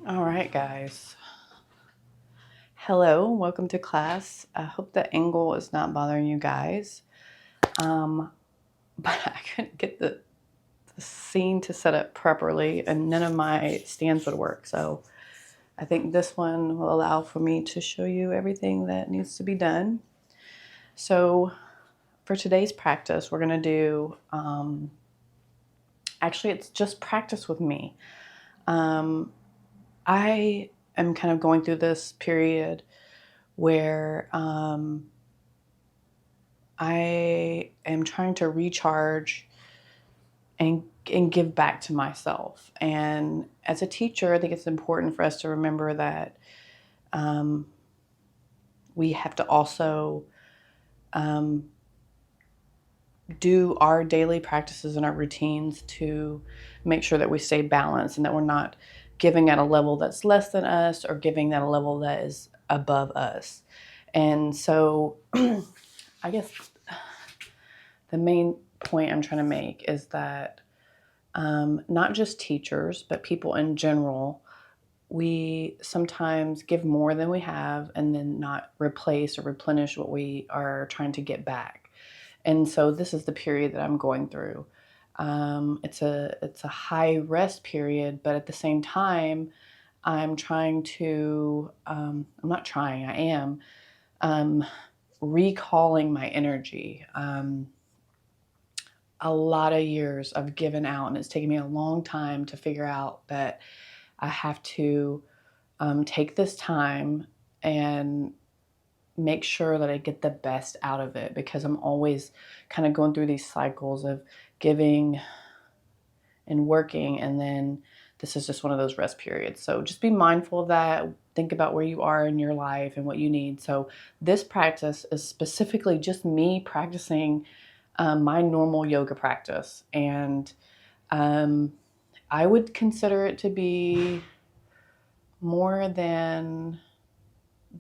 All right, guys. Hello, welcome to class. I hope the angle is not bothering you guys. But I couldn't get the scene to set up properly, and none of my stands would work. So I think this one will allow for me to show you everything that needs to be done. So for today's practice, we're going to do, actually, it's just practice with me. I am kind of going through this period where I am trying to recharge and give back to myself. And as a teacher, I think it's important for us to remember that we have to also do our daily practices and our routines to make sure that we stay balanced and that we're not giving at a level that's less than us or giving at a level that is above us. And so I guess the main point I'm trying to make is that not just teachers, but people in general, we sometimes give more than we have and then not replace or replenish what we are trying to get back. And so this is the period that I'm going through. It's a high rest period, but at the same time, I'm trying to. I'm not trying. I am recalling my energy. A lot of years I've given out, and it's taken me a long time to figure out that I have to take this time and make sure that I get the best out of it, because I'm always kind of going through these cycles of giving and working, and then this is just one of those rest periods. So just be mindful of that. Think about where you are in your life and what you need. So this practice is specifically just me practicing my normal yoga practice, and I would consider it to be more than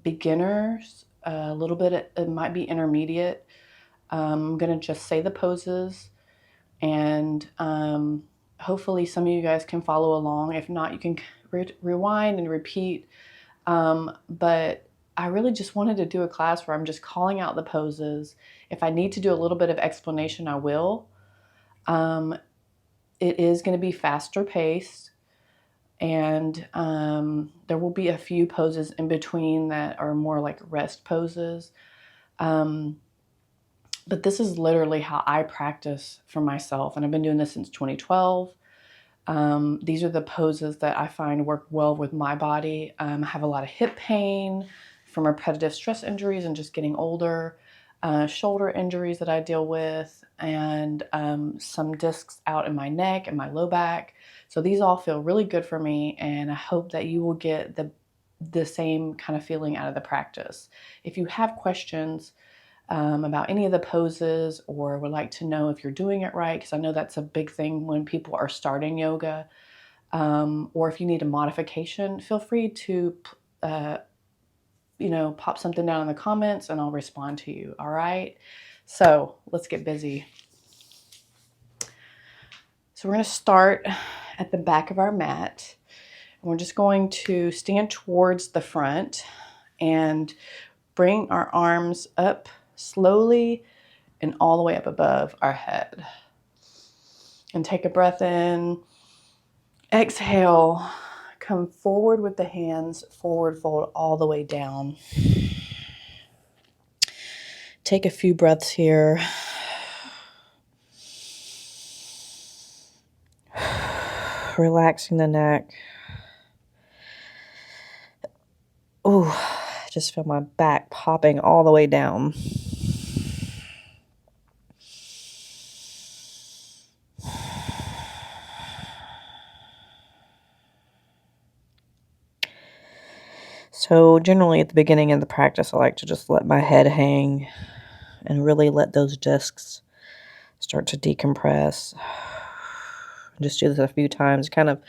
beginners, a little bit, it might be intermediate. I'm going to just say the poses, and hopefully some of you guys can follow along. If not, you can rewind and repeat. But I really just wanted to do a class where I'm just calling out the poses. If I need to do a little bit of explanation, I will. It is going to be faster paced, and there will be a few poses in between that are more like rest poses. But this is literally how I practice for myself, and I've been doing this since 2012. These are the poses that I find work well with my body. I have a lot of hip pain from repetitive stress injuries and just getting older, shoulder injuries that I deal with, and some discs out in my neck and my low back. So these all feel really good for me, and I hope that you will get the same kind of feeling out of the practice. If you have questions about any of the poses, or would like to know if you're doing it right, because I know that's a big thing when people are starting yoga, or if you need a modification, feel free to pop something down in the comments and I'll respond to you. All right, so let's get busy. So we're going to start at the back of our mat, and we're just going to stand towards the front and bring our arms up slowly and all the way up above our head. And take a breath in. Exhale. Come forward with the hands, forward fold all the way down. Take a few breaths here. Relaxing the neck. Ooh, just feel my back popping all the way down. So generally at the beginning of the practice, I like to just let my head hang and really let those discs start to decompress. Just do this a few times, kind of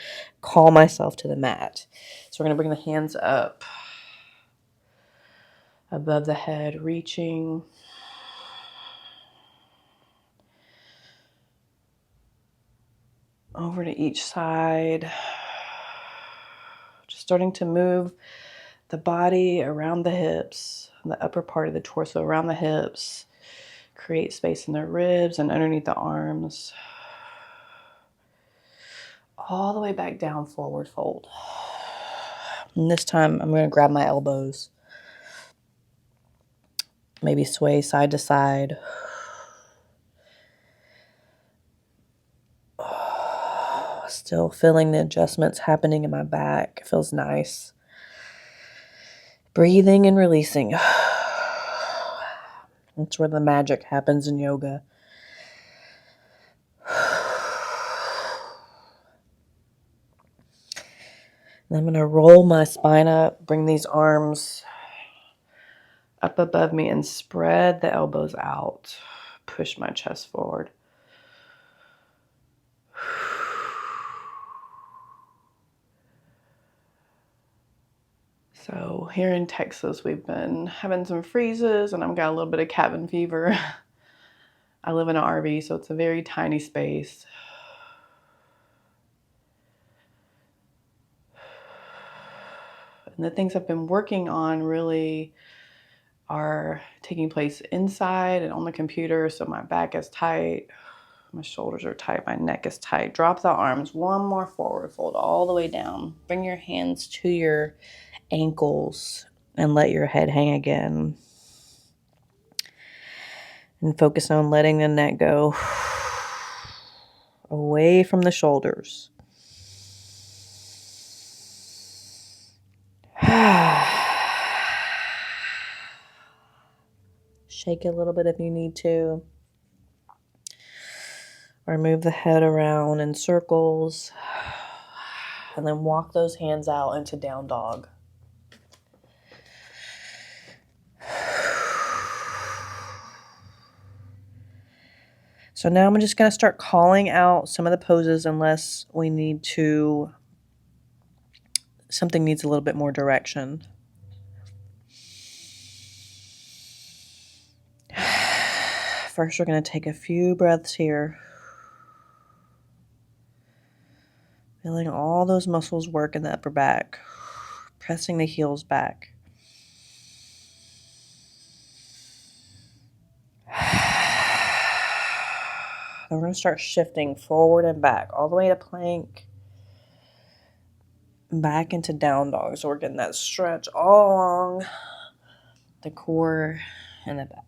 call myself to the mat. So we're going to bring the hands up above the head, reaching. Over to each side. Just starting to move the body around the hips, the upper part of the torso around the hips. Create space in the ribs and underneath the arms. All the way back down, forward fold. And this time I'm going to grab my elbows. Maybe sway side to side. Still feeling the adjustments happening in my back. It feels nice. Breathing and releasing. That's where the magic happens in yoga. And I'm going to roll my spine up, bring these arms up above me and spread the elbows out. Push my chest forward. So here in Texas, we've been having some freezes and I've got a little bit of cabin fever. I live in an RV, so it's a very tiny space. And the things I've been working on really are taking place inside and on the computer. So my back is tight, my shoulders are tight, my neck is tight. Drop the arms, one more forward fold all the way down. Bring your hands to your ankles and let your head hang again. And focus on letting the neck go away from the shoulders. Shake a little bit if you need to. Or move the head around in circles. And then walk those hands out into down dog. So now I'm just going to start calling out some of the poses unless we need to, something needs a little bit more direction. First, we're going to take a few breaths here. Feeling all those muscles work in the upper back. Pressing the heels back. Then we're going to start shifting forward and back, all the way to plank. Back into down dog. So we're getting that stretch all along the core and the back.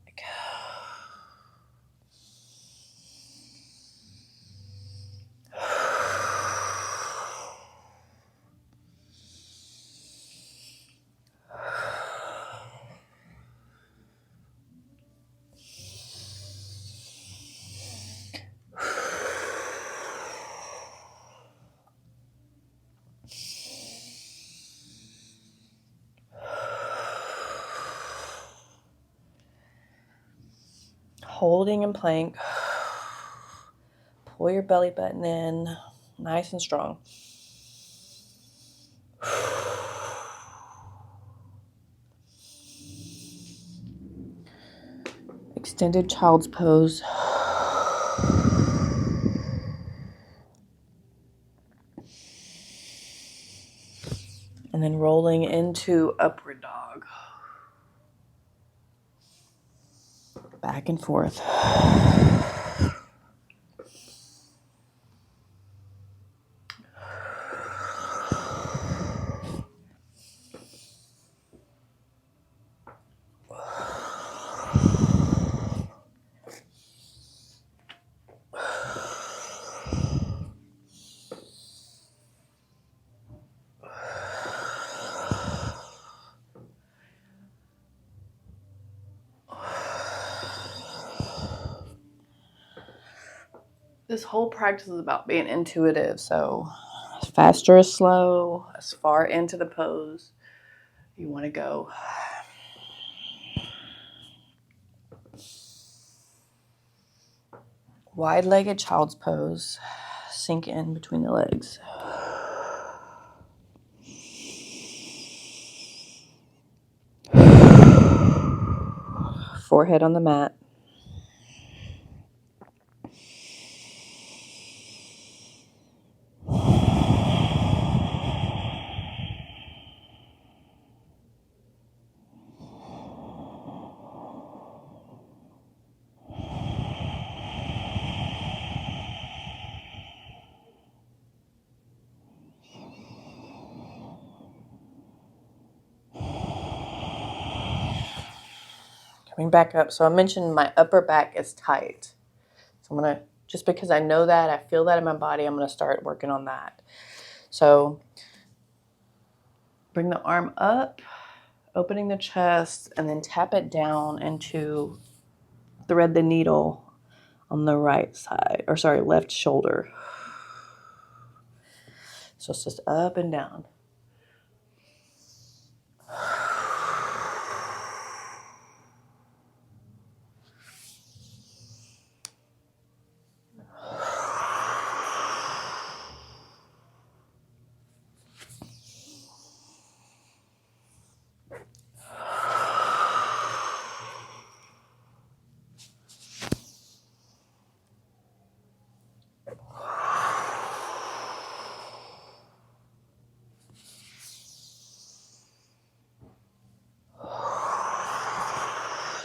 Holding in plank. Pull your belly button in, nice and strong. Extended child's pose. And then rolling into upward dog. Back and forth. This whole practice is about being intuitive, so as fast or as slow, as far into the pose you want to go. Wide-legged child's pose. Sink in between the legs. Forehead on the mat. Coming back up. So I mentioned my upper back is tight. So I'm going to, just because I know that, I feel that in my body, I'm going to start working on that. So bring the arm up, opening the chest, and then tap it down into thread the needle on the right side, or sorry, left shoulder. So it's just up and down.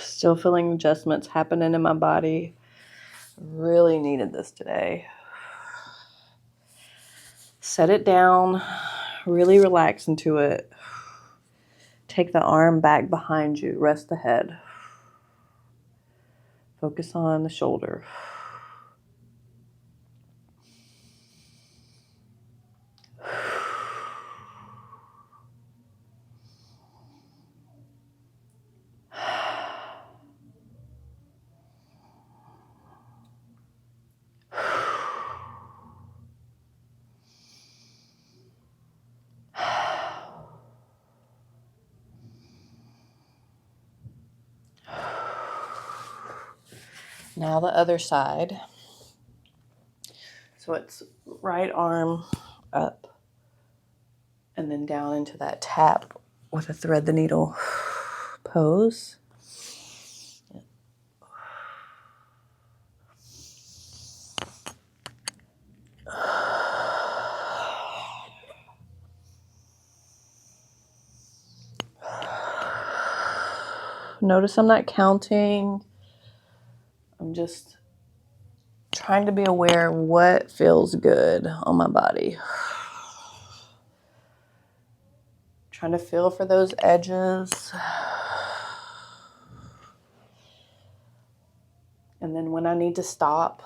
Still feeling adjustments happening in my body. Really needed this today. Set it down, really relax into it. Take the arm back behind you, rest the head. Focus on the shoulder. Now the other side. So it's right arm up and then down into that tap with a thread the needle pose. Notice I'm not counting. I'm just trying to be aware of what feels good on my body. Trying to feel for those edges. And then when I need to stop,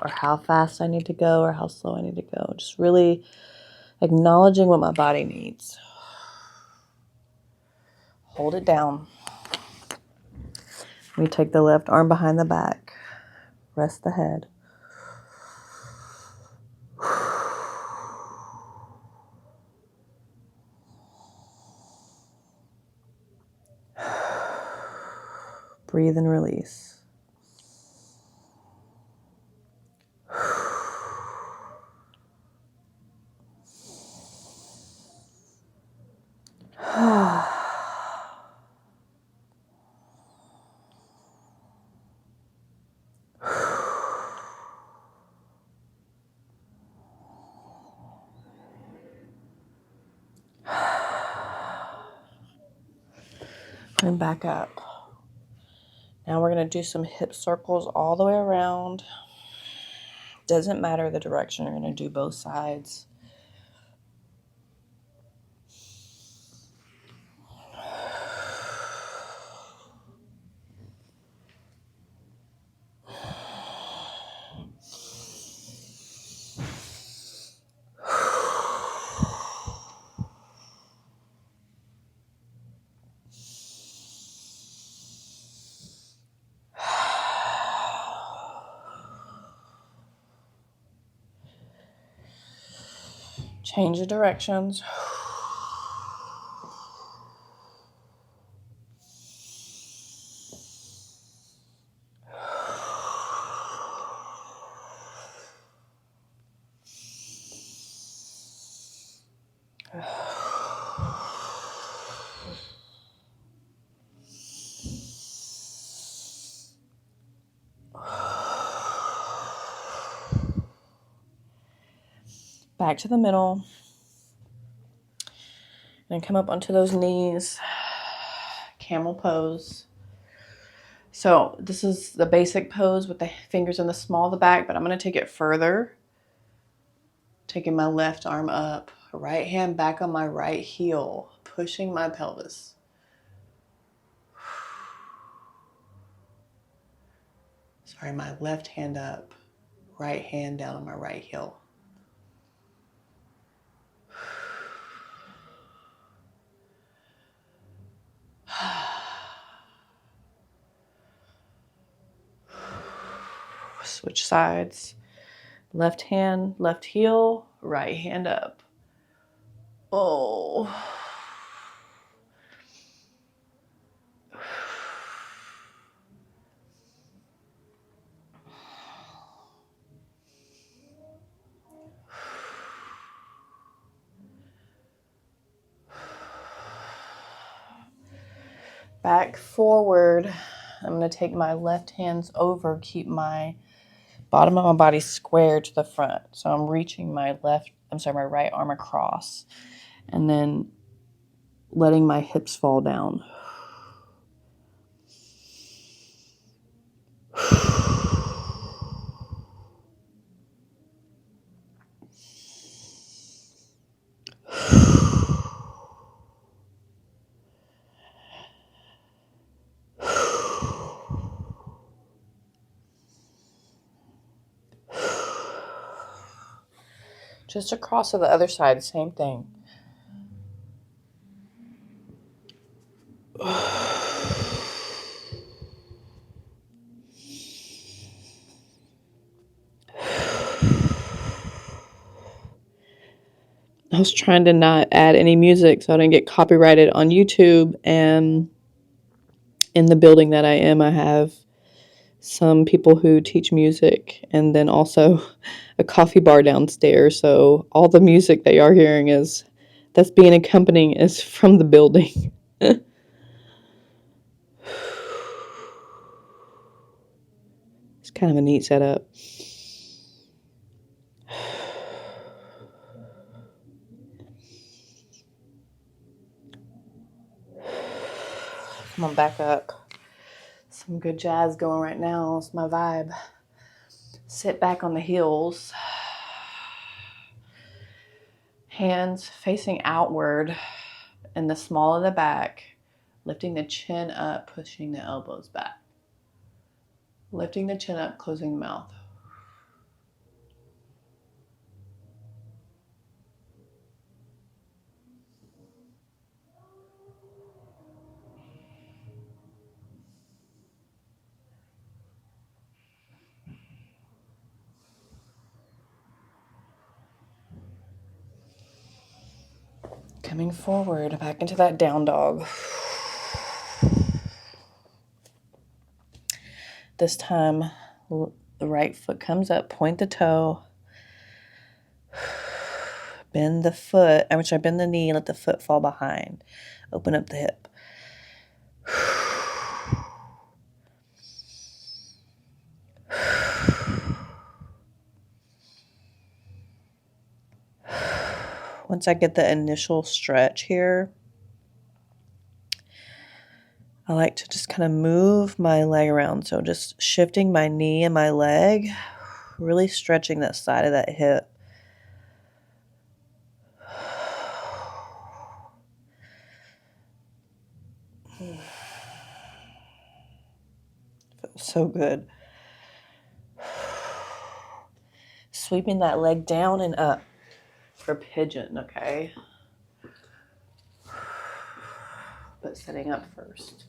or how fast I need to go, or how slow I need to go. Just really acknowledging what my body needs. Hold it down. We take the left arm behind the back. Rest the head. Breathe and release. And back up. Now we're going to do some hip circles all the way around. Doesn't matter the direction, you're going to do both sides. Change the directions. Back to the middle. And come up onto those knees. Camel pose. So this is the basic pose with the fingers in the small of the back, but I'm going to take it further. Taking my left arm up, right hand back on my right heel, pushing my pelvis. All right, my left hand up, right hand down on my right heel. Switch sides. Left hand, left heel, right hand up. Oh. Back forward. I'm going to take my left hands over, keep my bottom of my body square to the front. So I'm reaching my my right arm across and then letting my hips fall down. Just across to the other side, same thing. I was trying to not add any music so I didn't get copyrighted on YouTube. And in the building that I am, I have some people who teach music and then also a coffee bar downstairs. So all the music that y'all are hearing that's being accompanying is from the building. It's kind of a neat setup. Come on, back up. Some good jazz going right now. It's my vibe. Sit back on the heels. Hands facing outward in the small of the back. Lifting the chin up, pushing the elbows back. Lifting the chin up, closing the mouth. Coming forward, back into that down dog. This time, the right foot comes up, point the toe. Bend the foot, bend the knee, let the foot fall behind. Open up the hip. Once I get the initial stretch here, I like to just kind of move my leg around. So just shifting my knee and my leg, really stretching that side of that hip. Feels so good. Sweeping that leg down and up for pigeon, okay? But setting up first.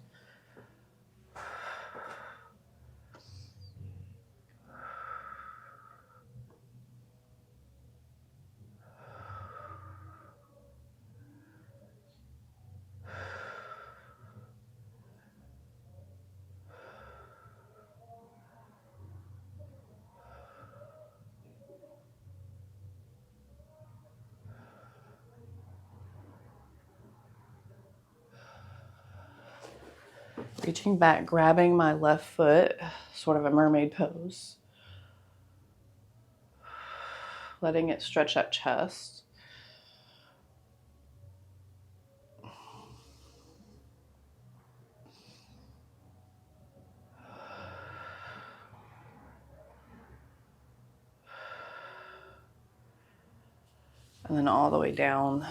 Reaching back, grabbing my left foot, sort of a mermaid pose. Letting it stretch that chest. And then all the way down.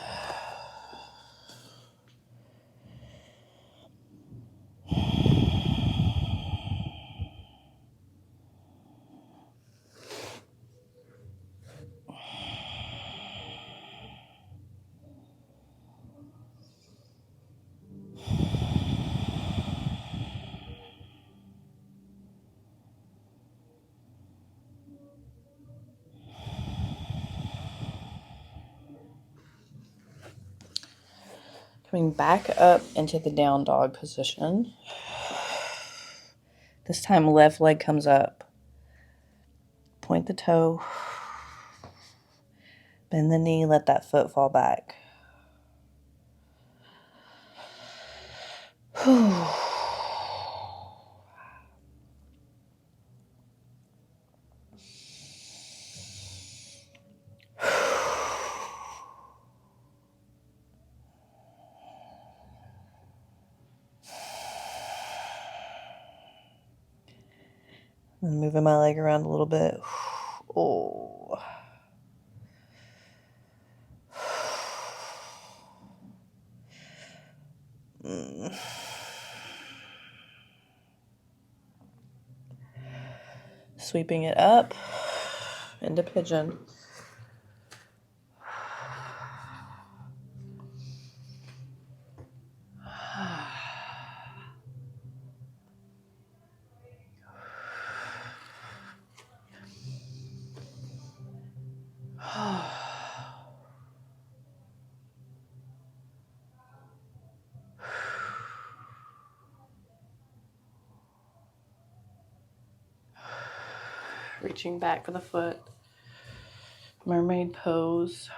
Coming back up into the down dog position. This time left leg comes up. Point the toe. Bend the knee, let that foot fall back. And moving my leg around a little bit. Oh. Sweeping it up into pigeon. Reaching back for the foot. Mermaid pose.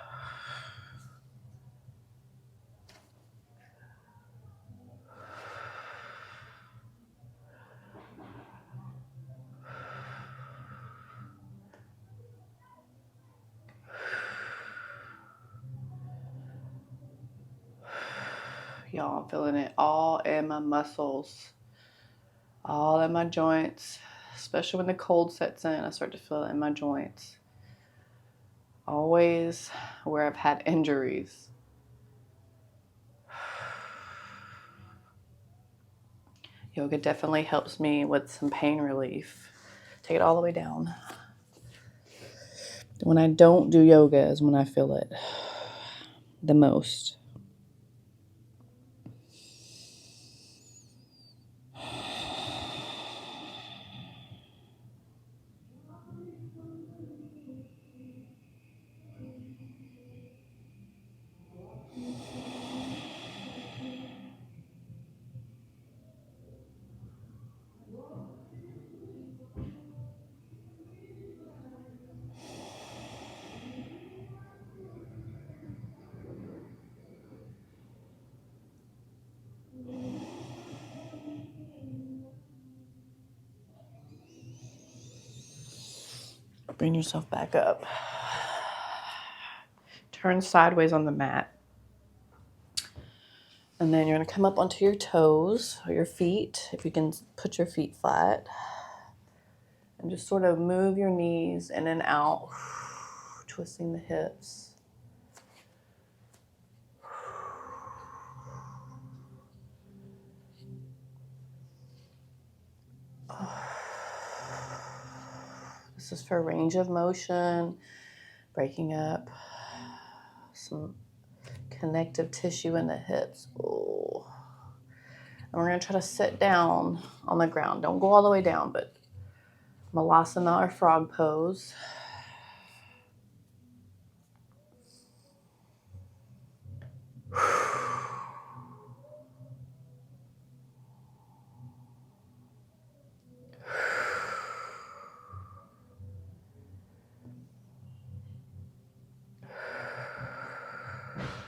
Y'all, I'm feeling it all in my muscles, all in my joints, especially when the cold sets in. I start to feel it in my joints. Always where I've had injuries. Yoga definitely helps me with some pain relief. Take it all the way down. When I don't do yoga is when I feel it the most. Bring yourself back up. Turn sideways on the mat. And then you're going to come up onto your toes or your feet, if you can put your feet flat. And just sort of move your knees in and out, twisting the hips. This is for range of motion, breaking up some connective tissue in the hips. Oh. And we're going to try to sit down on the ground. Don't go all the way down, but Malasana or frog pose.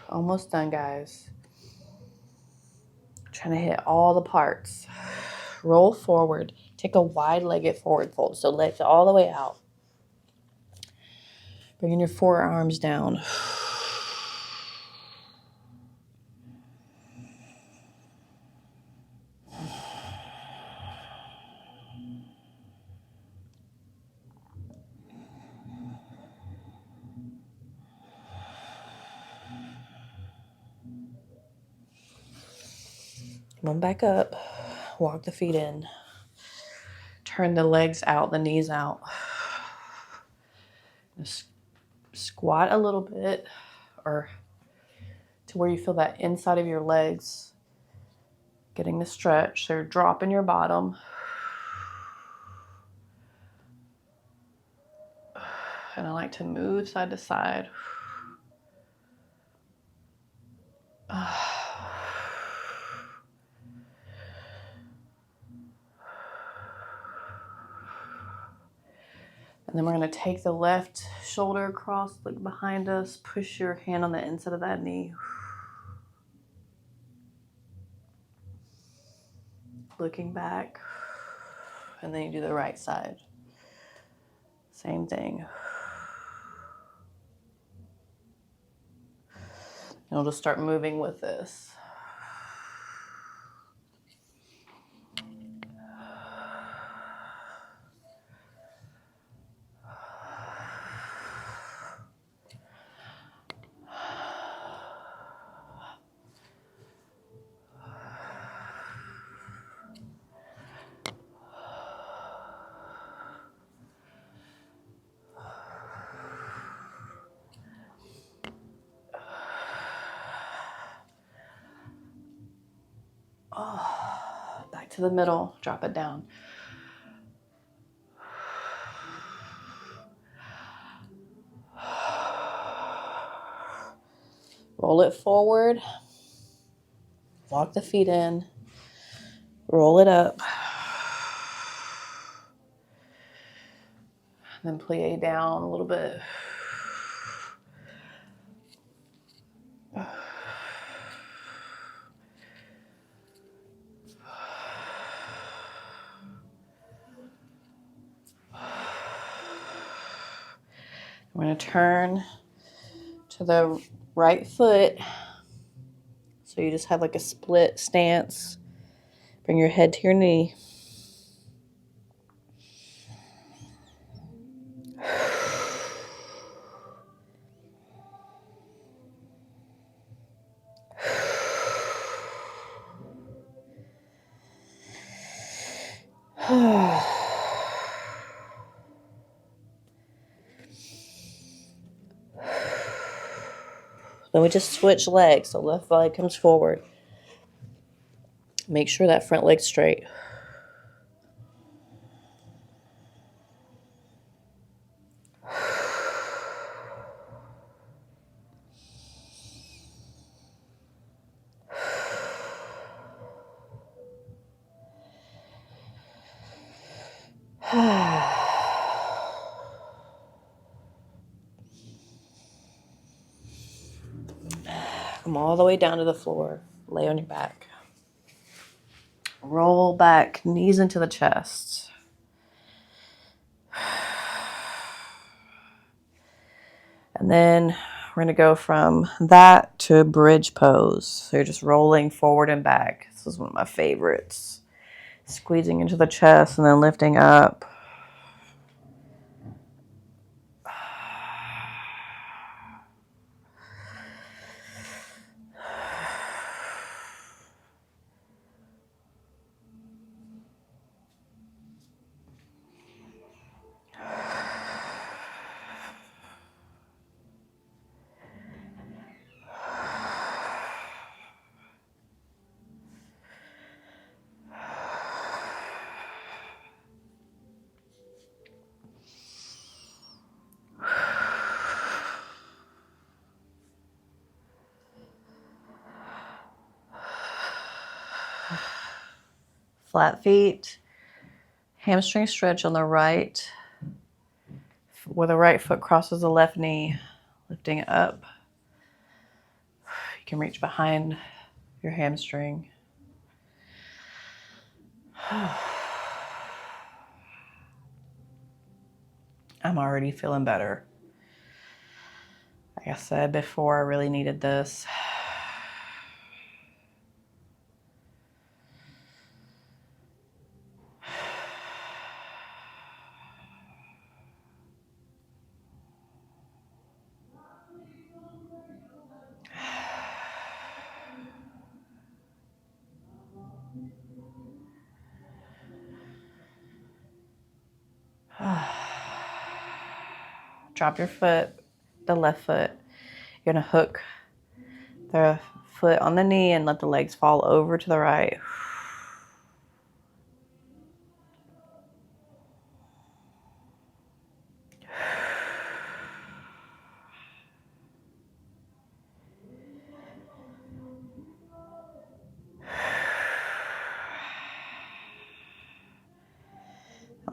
Almost done, guys. Trying to hit all the parts. Roll forward. Take a wide-legged forward fold. So legs all the way out. Bringing your forearms down. Come on back up. Walk the feet in. Turn the legs out, the knees out. Just squat a little bit, or to where you feel that inside of your legs getting the stretch. So dropping your bottom. And I like to move side to side. And then we're going to take the left shoulder across, look behind us, push your hand on the inside of that knee. Looking back. And then you do the right side. Same thing. And we'll just start moving with this. Back to the middle, drop it down. Roll it forward. Walk the feet in. Roll it up. And then plie down a little bit. We're going to turn to the right foot. So you just have like a split stance. Bring your head to your knee. Then we just switch legs. So left leg comes forward. Make sure that front leg's straight. Come all the way down to the floor. Lay on your back. Roll back, knees into the chest. And then we're going to go from that to bridge pose. So you're just rolling forward and back. This is one of my favorites. Squeezing into the chest and then lifting up. Flat feet, hamstring stretch on the right, where the right foot crosses the left knee, lifting it up. You can reach behind your hamstring. I'm already feeling better. Like I said before, I really needed this. Drop your foot, the left foot. You're going to hook the foot on the knee and let the legs fall over to the right.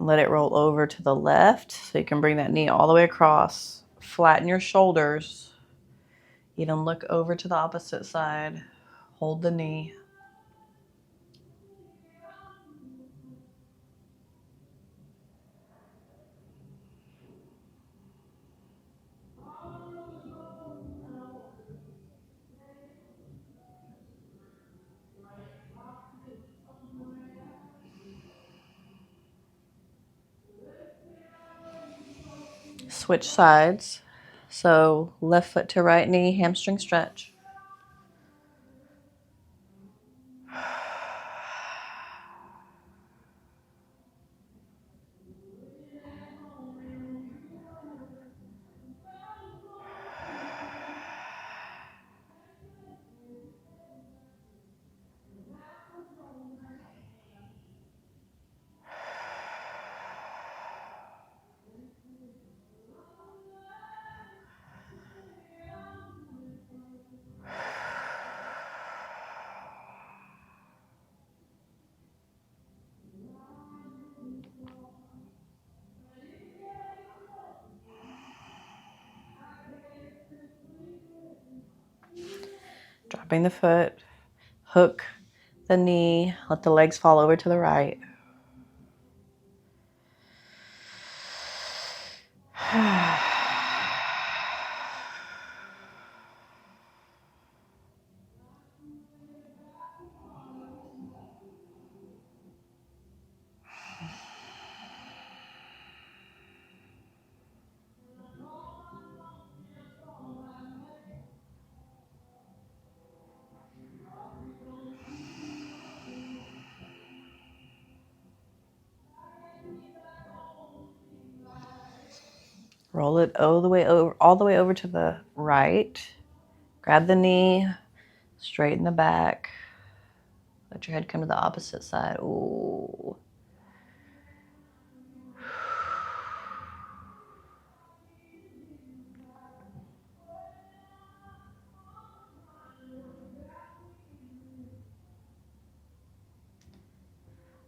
Let it roll over to the left. So you can bring that knee all the way across. Flatten your shoulders. Even look over to the opposite side. Hold the knee. Switch sides. So left foot to right knee, hamstring stretch. Dropping the foot, hook the knee, let the legs fall over to the right. Roll it all the way over to the right. Grab the knee, straighten the back. Let your head come to the opposite side. Ooh.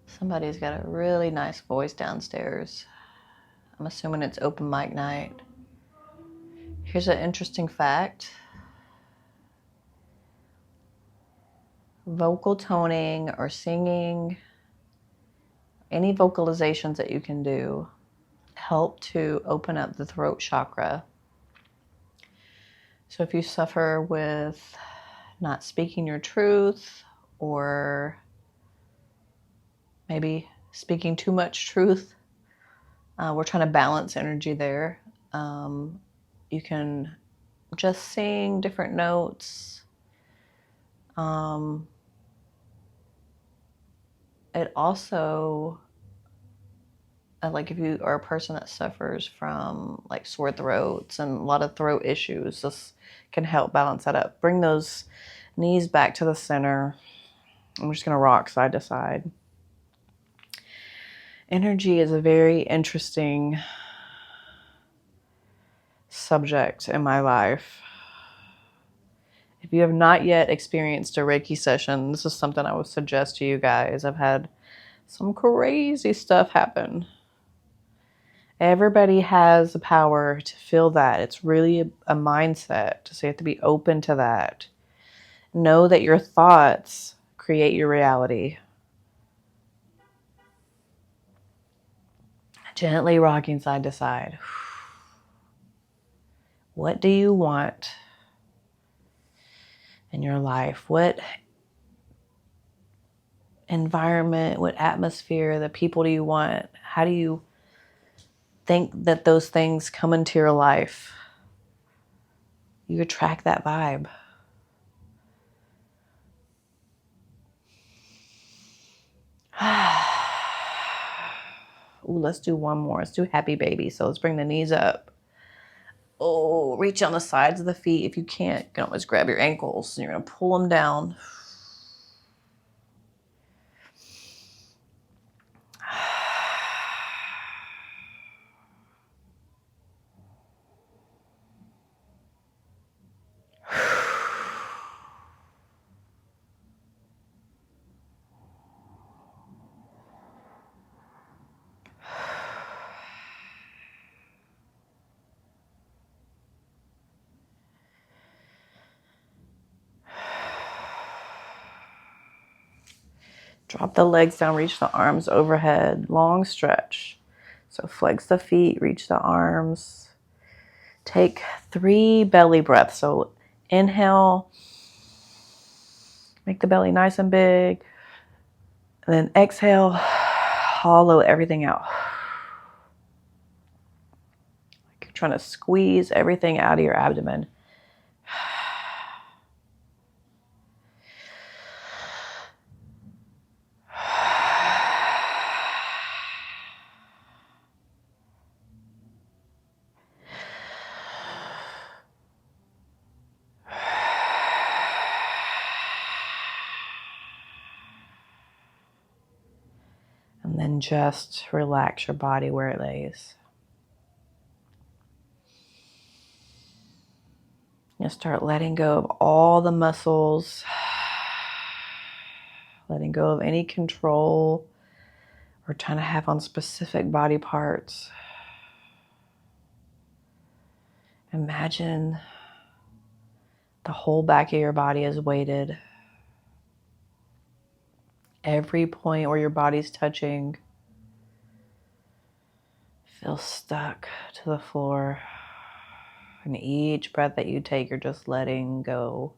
Somebody's got a really nice voice downstairs. I'm assuming it's open mic night. Here's an interesting fact. Vocal toning or singing, any vocalizations that you can do help to open up the throat chakra. So if you suffer with not speaking your truth or maybe speaking too much truth, we're trying to balance energy there. You can just sing different notes. It also, like if you are a person that suffers from like sore throats and a lot of throat issues, this can help balance that up. Bring those knees back to the center. I'm just going to rock side to side. Energy is a very interesting subject in my life. If you have not yet experienced a Reiki session, this is something I would suggest to you guys. I've had some crazy stuff happen. Everybody has the power to feel that. It's really a mindset. So you have to be open to that. Know that your thoughts create your reality. Gently rocking side to side. What do you want in your life? What environment, what atmosphere, the people do you want? How do you think that those things come into your life? You attract that vibe. Ooh, let's do one more. Let's do happy baby. So let's bring the knees up. Oh, reach on the sides of the feet. If you can't, you can always grab your ankles. And you're going to pull them down. Drop the legs down, reach the arms overhead, long stretch. So flex the feet, reach the arms. Take 3 belly breaths. So inhale, make the belly nice and big. And then exhale, hollow everything out. Like you're trying to squeeze everything out of your abdomen. And then just relax your body where it lays. You start letting go of all the muscles, letting go of any control we're trying to have on specific body parts. Imagine the whole back of your body is weighted. Every point where your body's touching feels stuck to the floor. And each breath that you take, you're just letting go.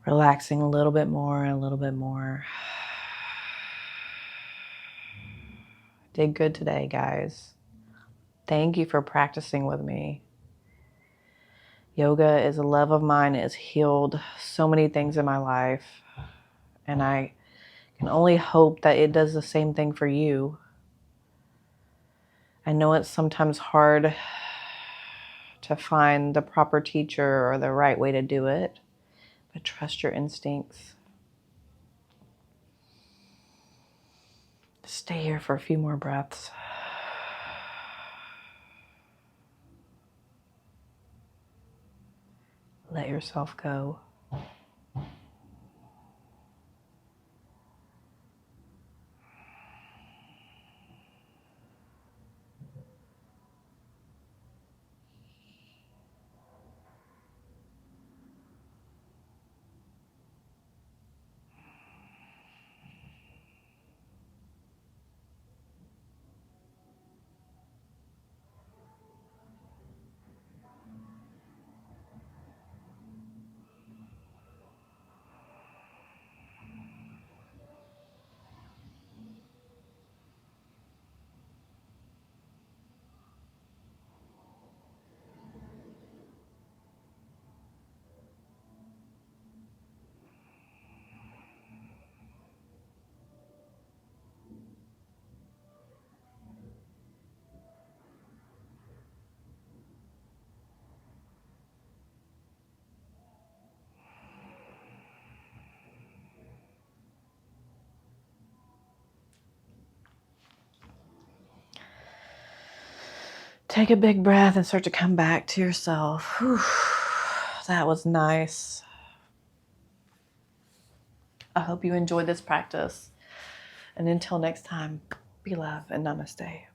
Relaxing a little bit more and a little bit more. Did good today, guys. Thank you for practicing with me. Yoga is a love of mine. It has healed so many things in my life. And I can only hope that it does the same thing for you. I know it's sometimes hard to find the proper teacher or the right way to do it, but trust your instincts. Stay here for a few more breaths. Let yourself go. Take a big breath and start to come back to yourself. Whew. That was nice. I hope you enjoyed this practice. And until next time, be love and namaste.